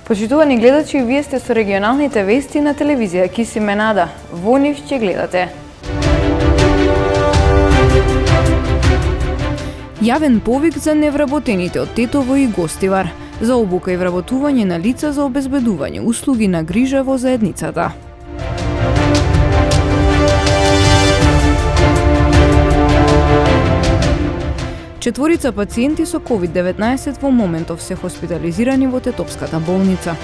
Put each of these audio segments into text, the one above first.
Почитувани гледачи, вие сте со регионалните вести на телевизија Кис Именада. Во нив ќе гледате. Јавен повик за невработените од Тетово и Гостивар, за обука и вработување на лица за обезбедување услуги на грижа во заедницата. Четворица пациенти со COVID-19 во моментов се хоспитализирани во Тетовската болница.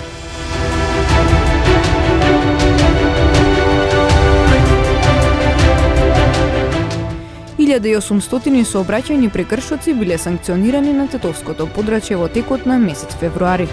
Илјада и 800 сообраќајни прекршоци биле санкционирани на Тетовското подрачје во текот на месец февруари.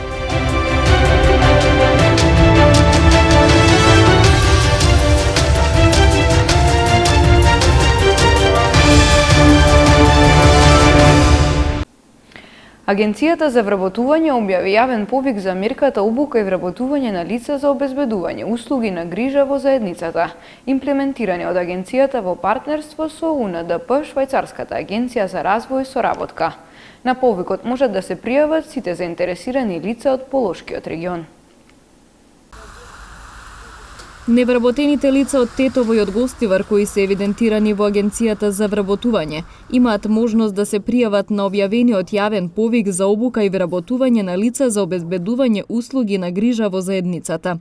Агенцијата за вработување објави јавен повик за мерката обука и вработување на лица за обезбедување услуги на грижа во заедницата, имплементирани од агенцијата во партнерство со УНДП, Швајцарската агенција за развој и соработка. На повикот можат да се пријават сите заинтересирани лица од Полошкиот регион. Невработените лица од Тетово и од Гостивар кои се евидентирани во Агенцијата за вработување имаат можност да се пријават на објавениот јавен повик за обука и вработување на лица за обезбедување услуги на грижа во заедницата.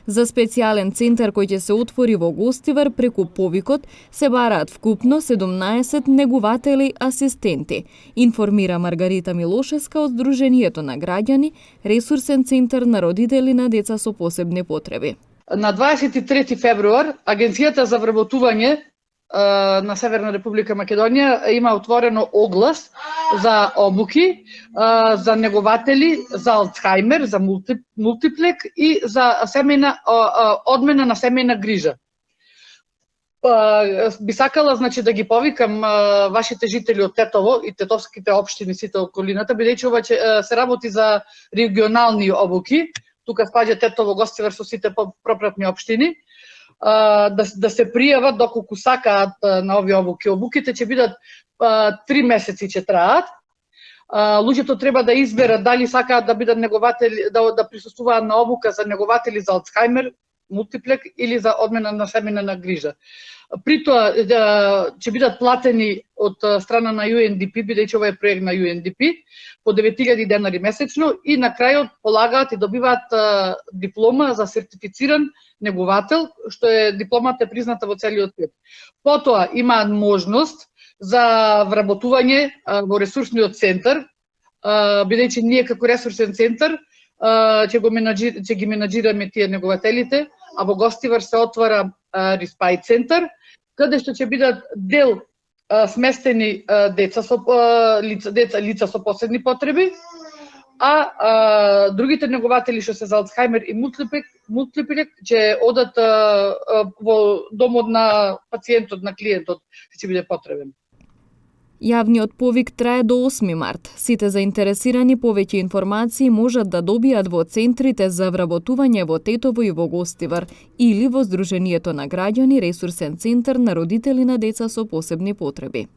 За специјален центар кој ќе се отвори во Гостивар преку повикот се бараат вкупно 17 негуватели асистенти, информира Маргарита Милошевска од Сдруженијето на граѓани, ресурсен центар на родители на деца со посебни потреби. На 23 февруар Агенцијата за вработување на Северна Република Македонија има отворено оглас за обуки за негователи за Алцхаймер, за мултиплек и за одмена на семејна грижа. Би сакала да ги повикам вашите жители од Тетово и тетовските општини сите околината, бидејќи ова се работи за регионални обуки. Тука спаѓа Тетово, Гостивар со сите пропратни општини, да се пријават доколку сакаат на овие обуки. Обуките ќе бидат 3 месеци ќе траат. Луѓето треба да изберат дали сакаат да бидат негователи, да присуствуваат на обука за негователи за Алцхаймер, мултиплек или за одмена на семејна грижа. При тоа ќе бидат платени од страна на UNDP, бидејќи ова е проект на UNDP, по 9000 денари месечно и на крајот полагаат и добиваат диплома за сертифициран неговател, што е дипломата е призната во целиот свет. Потоа имаат можност за вработување во ресурсниот центар, бидејќи ние како ресурсен центар ќе ги менаџираме тие негователите, а во Гостивар се отвара Респај центар, каде што ќе бидат дел сместени лица со посебни потреби, а другите негователи што се за Алцхаймер и мултиплек ќе одат во домот на пациентот, на клиентот, ќе биде потребен. Јавниот повик трае до 8 март. Сите заинтересирани повеќе информации можат да добијат во центрите за вработување во Тетово и во Гостивар или во Сдруженијето на граѓани, ресурсен центар на родители на деца со посебни потреби.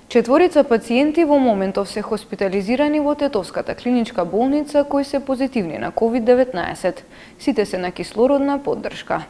Четворица пациенти во моментов се хоспитализирани во Тетовската клиничка болница кои се позитивни на COVID-19. Сите се на кислородна поддршка.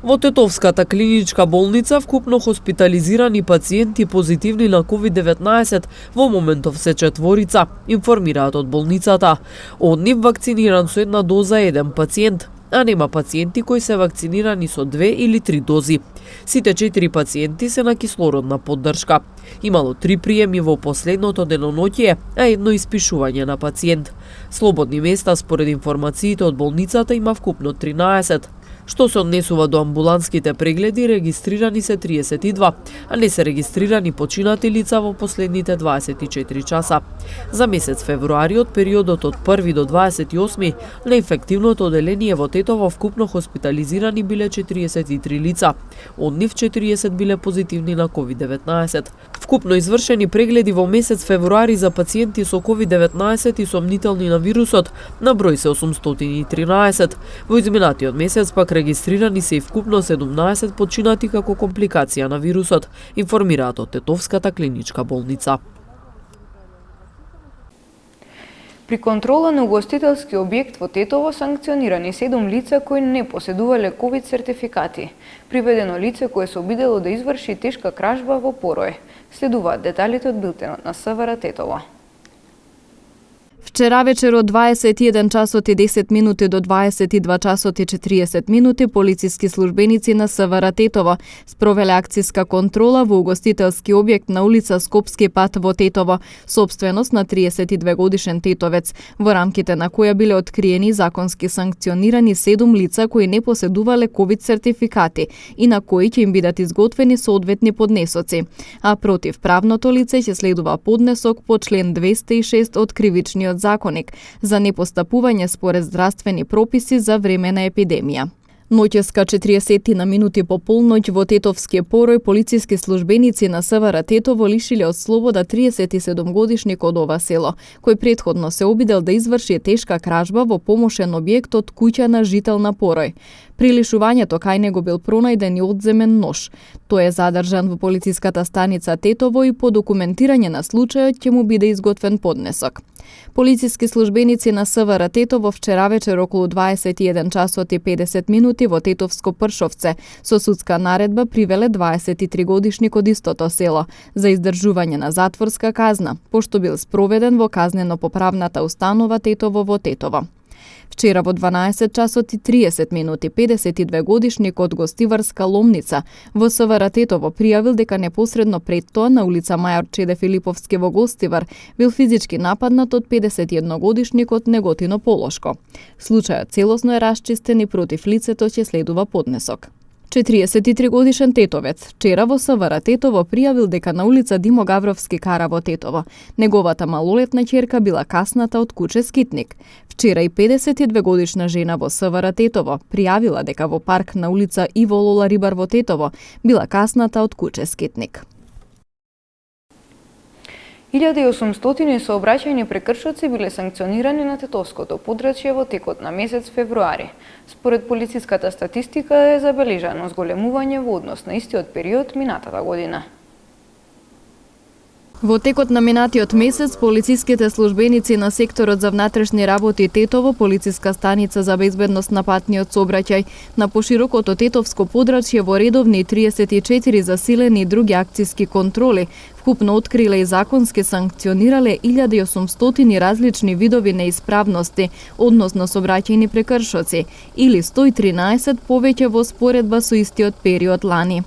Во Тетовската клиничка болница вкупно хоспитализирани пациенти позитивни на COVID-19 во моментов се четворица, информираат од болницата. Од нив вакциниран со една доза еден пациент, а нема пациенти кои се вакцинирани со 2 или 3 дози. Сите 4 пациенти се на кислородна поддршка. Имало 3 приеми во последното деноноќие, а едно испишување на пациент. Слободни места според информациите од болницата има вкупно 13. Што се однесува до амбуланските прегледи, регистрирани се 32, а не се регистрирани починати лица во последните 24 часа. За месец февруари од периодот од 1 до 28 на инфективното оделение во Тетово вкупно хоспитализирани биле 43 лица. Од нив 40 биле позитивни на COVID-19. Вкупно извршени прегледи во месец февруари за пациенти со COVID-19 и сомнителни на вирусот на број се 813. Во изминатиот месец пак регистрирани се и вкупно 17 починати како компликација на вирусот, информираат од Тетовската клиничка болница. При контрола на угостителски објект во Тетово санкционирани 7 лица кои не поседувале ковид сертификати. Приведено лице кое се обидело да изврши тешка кражба во Порој. Следуваат деталите од билтенот на СВР Тетово. Вчера вечер од 21 часот и 10 минути до 22 часот и 40 минути полициски службеници на СВР Тетово спровеле акцијска контрола во угостителски објект на улица Скопски пат во Тетово, собственост на 32 годишен тетовец, во рамките на која биле откриени и законски санкционирани 7 лица кои не поседувале ковид сертификати и на кои ќе им бидат изготвени соодветни поднесоци, а против правното лице ќе следува поднесок по член 206 од Кривичниот законник за непостапување според здравствени прописи за време на епидемија. Ноќеска 40 на минути по полноќ во Тетовскиот Порој полициски службеници на СВР Тетово лишиле од слобода 37 годишник од ова село, кој претходно се обидел да изврши тешка кражба во помошен објект од куќа на жител на Порој. При лишувањето кај него бил пронајден и одземен нож. Тој е задржан во полициската станица Тетово и по документирање на случајот ќе му биде изготвен поднесок. Полициски службеници на СВР Тетово вчера вечер околу 21 часот и 50 минути во Тетовско Пршовце со судска наредба привеле 23 годишник од истото село за издржување на затворска казна, пошто бил спроведен во казнено-поправната установа Тетово во Тетово. Вчера во 12 часот и 30 минути 52 годишник од гостиварска Ломница во СВР Тетово пријавил дека непосредно пред тоа на улица Мајор Чеде Филиповски во Гостивар бил физички нападнат од 51 годишник од Неготино Полошко. Случајот целосно е расчистен и против лицето ќе следува поднесок. 43 годишен тетовец вчера во СВР Тетово пријавил дека на улица Димо Гавровски кара во Тетово. Неговата малолетна ќерка била касната од куче скитник. Вчера и 52 годишна жена во СВР Тетово пријавила дека во парк на улица Иво Лола Рибар во Тетово била касната од куче скитник. 1800 сообраќајни прекршоци биле санкционирани на тетовското подрачје во текот на месец февруари. Според полициската статистика е забележано зголемување во однос на истиот период минатата година. Во текот на минатиот месец, полициските службеници на секторот за внатрешни работи Тетово, полициска станица за безбедност на патниот сообраќај, на поширокото тетовско подрачје во редовни 34 засилени и други акцијски контроли, вкупно откриле и законски санкционирале 1800 различни видови неисправности, односно сообраќајни прекршоци, или 113 повеќе во споредба со истиот период лани.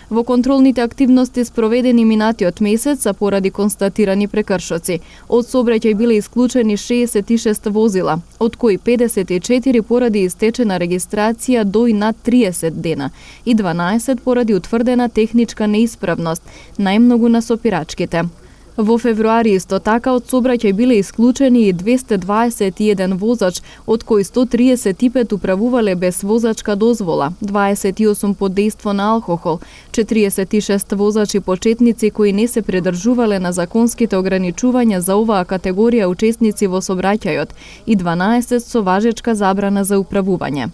Во контролните активности спроведени минатиот месец, а поради констатирани прекршоци, од сообраќај биле исклучени 66 возила, од кои 54 поради истечена регистрација до и над 30 дена и 12 поради утврдена техничка неисправност, најмногу на сопирачките. Во февруари исто така од сообраќај биле исклучени и 221 возач, од кои 135 управувале без возачка дозвола, 28 под дејство на алкохол, 46 возачи почетници кои не се придржувале на законските ограничувања за оваа категорија учесници во сообраќајот и 12 со важечка забрана за управување.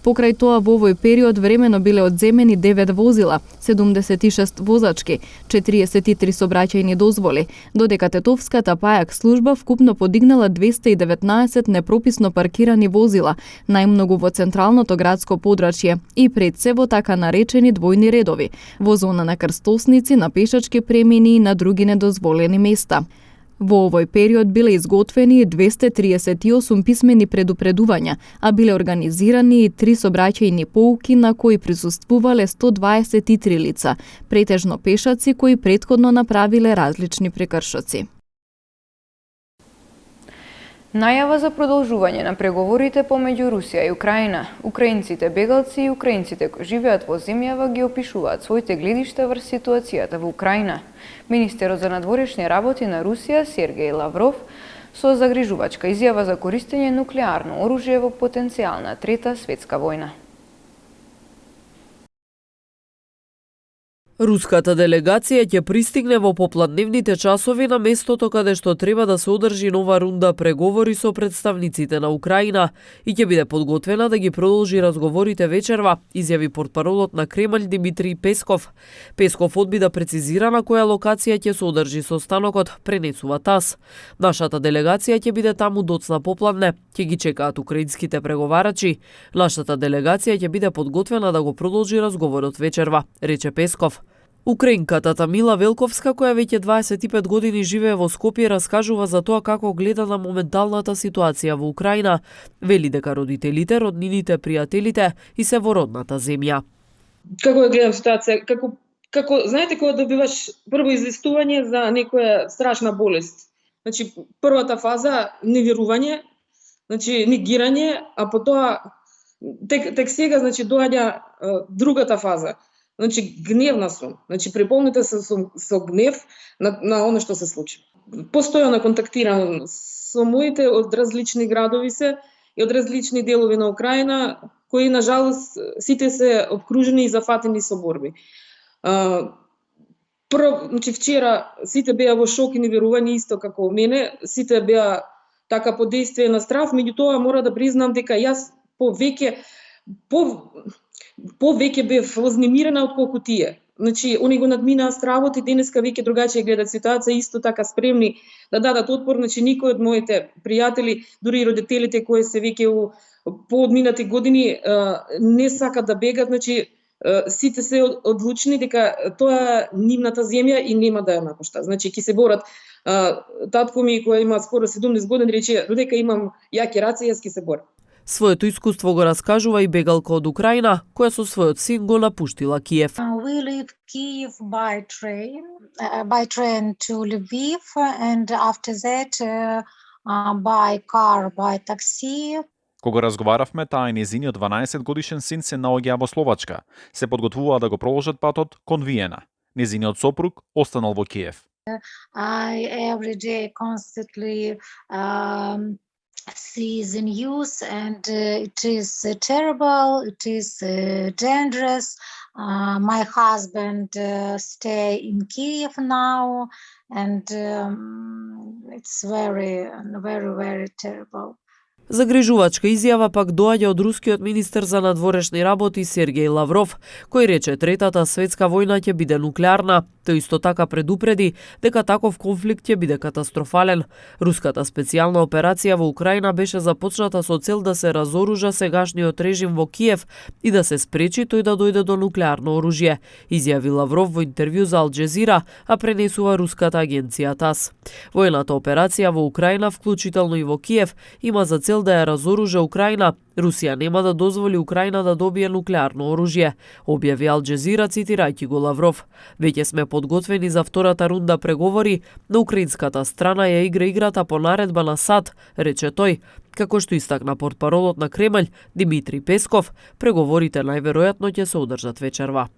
Покрај тоа во овој период времено биле одземени 9 возила, 76 возачки, 43 сообраќајни дозволи, додека тетовската пајак служба вкупно подигнала 219 непрописно паркирани возила, најмногу во централното градско подрачје и пред се во така наречени двојни редови, во зона на крстосници, на пешачки премини и на други недозволени места. Во овој период биле изготвени 238 писмени предупредувања, а биле организирани и 3 сообраќајни поуки на кои присуствувале 123 лица, претежно пешаци кои претходно направиле различни прекршоци. Најава за продолжување на преговорите помеѓу Русија и Украина. Украинците бегалци и украинците кои живеат во земјава ги опишуваат своите гледишта врз ситуацијата во Украина. Министерот за надворешни работи на Русија Сергеј Лавров со загрижувачка изјава за користење нуклеарно оружје во потенцијална трета светска војна. Руската делегација ќе пристигне во попладневните часови на местото каде што треба да се одржи нова рунда преговори со представниците на Украина и ќе биде подготвена да ги продолжи разговорите вечерва, изјави портпаролот на Кремљ Димитри Песков. Песков одби да прецизира на која локација ќе се одржи состанокот, пренесува ТАС. Нашата делегација ќе биде таму доцна попладне, ќе ги чекаат украинските преговарачи. Нашата делегација ќе биде подготвена да го продолжи разговорот вечерва, рече Песков. Украинката Тамила Велковска, која веќе 25 години живее во Скопје, раскажува за тоа како гледа на моменталната ситуација во Украина. Вели дека родителите, роднините, пријателите и се во родната земја. Како ја гледам ситуација? Како знаете кога добиваш прво известување за некоја страшна болест? Значи првата фаза неверување, значи негирање, а потоа тек сега значи доаѓа другата фаза. Значи гневна сум, значи преполнита со гнев на оно што се случи. Постојано контактирам со моите од различни градови се и од различни делови на Украина, кои на жалост сите се обкружени и зафатени со борби. Значи вчера сите беа во шок и неверување исто како мене, сите беа така под действие на страв, меѓутоа мора да признам дека јас повеќе бев вознемирена отколку тие. Значи, они го надминаа стравот и денеска веќе другачие гледат ситуација, исто така спремни да дадат отпор. Значи, никој од моите пријатели, дури и родителите кои се веќе по одминати години не сакат да бегат. Значи, сите се одлучни дека тоа е нивната земја и нема да ја напушта. Значи, ќе се борат. Татко ми, кој има скоро 70 години, рече, додека имам јаки раце, јас ќе се борам. Своето искуство го раскажува и бегалка од Украина, која со својот син го напуштила Киев. We leave Kiev by train to Lviv, and after that by car, by taxi. Кога разговаравме, таа и незиниот 12 годишен син се наоѓаа во Словачка. Се подготвуваа да го продолжат патот кон Виена. Незиниот сопруг останал во Киев. I every day constantly see the news, and it is terrible, it is dangerous. My husband stay in Kiev now, and it's very, very, very terrible. Загрижувачка изјава пак доаѓа од рускиот министер за надворешни работи Сергеј Лавров, кој рече третата светска војна ќе биде нуклеарна. Тој исто така предупреди дека таков конфликт ќе биде катастрофален. Руската специјална операција во Украина беше започната со цел да се разоружа сегашниот режим во Киев и да се спречи тој да дојде до нуклеарно оружје, изјави Лавров во интервју за Ал Джезира, а пренесува руската агенција ТАС. Војната операција во Украина, вклучително и во Киев, има за цел да ја разоружа Украина. Русија нема да дозволи Украина да добие нуклеарно оружје, објави Ал Джезира цитирајќи го Лавров. Веќе сме подготвени за втората рунда преговори, но украинската страна ја игра играта по наредба на САД, рече тој. Како што истакна портпаролот на Кремљ Димитри Песков, преговорите најверојатно ќе се одржат вечерва.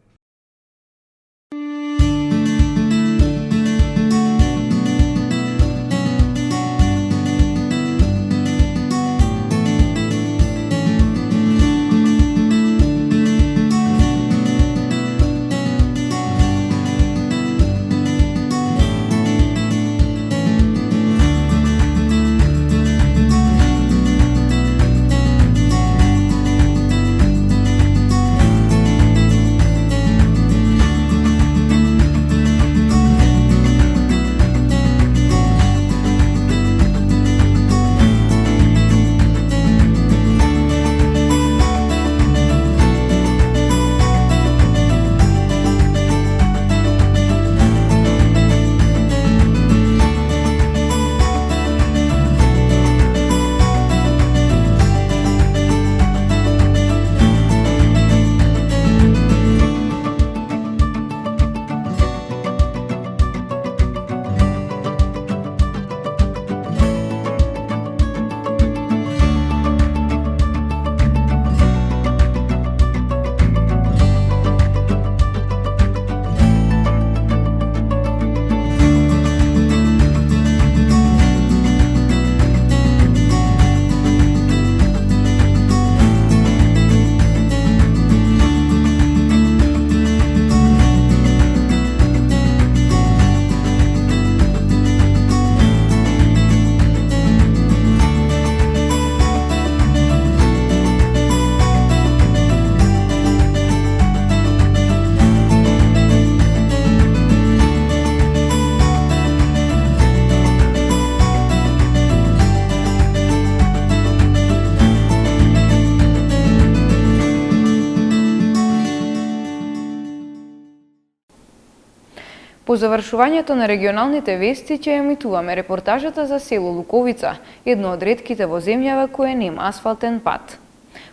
По завршувањето на регионалните вести ќе емитуваме репортажата за село Луковица, едно од ретките во земјава кое нема асфалтен пат.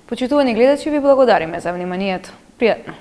Почитувани гледачи, ви благодариме за вниманието. Пријатно!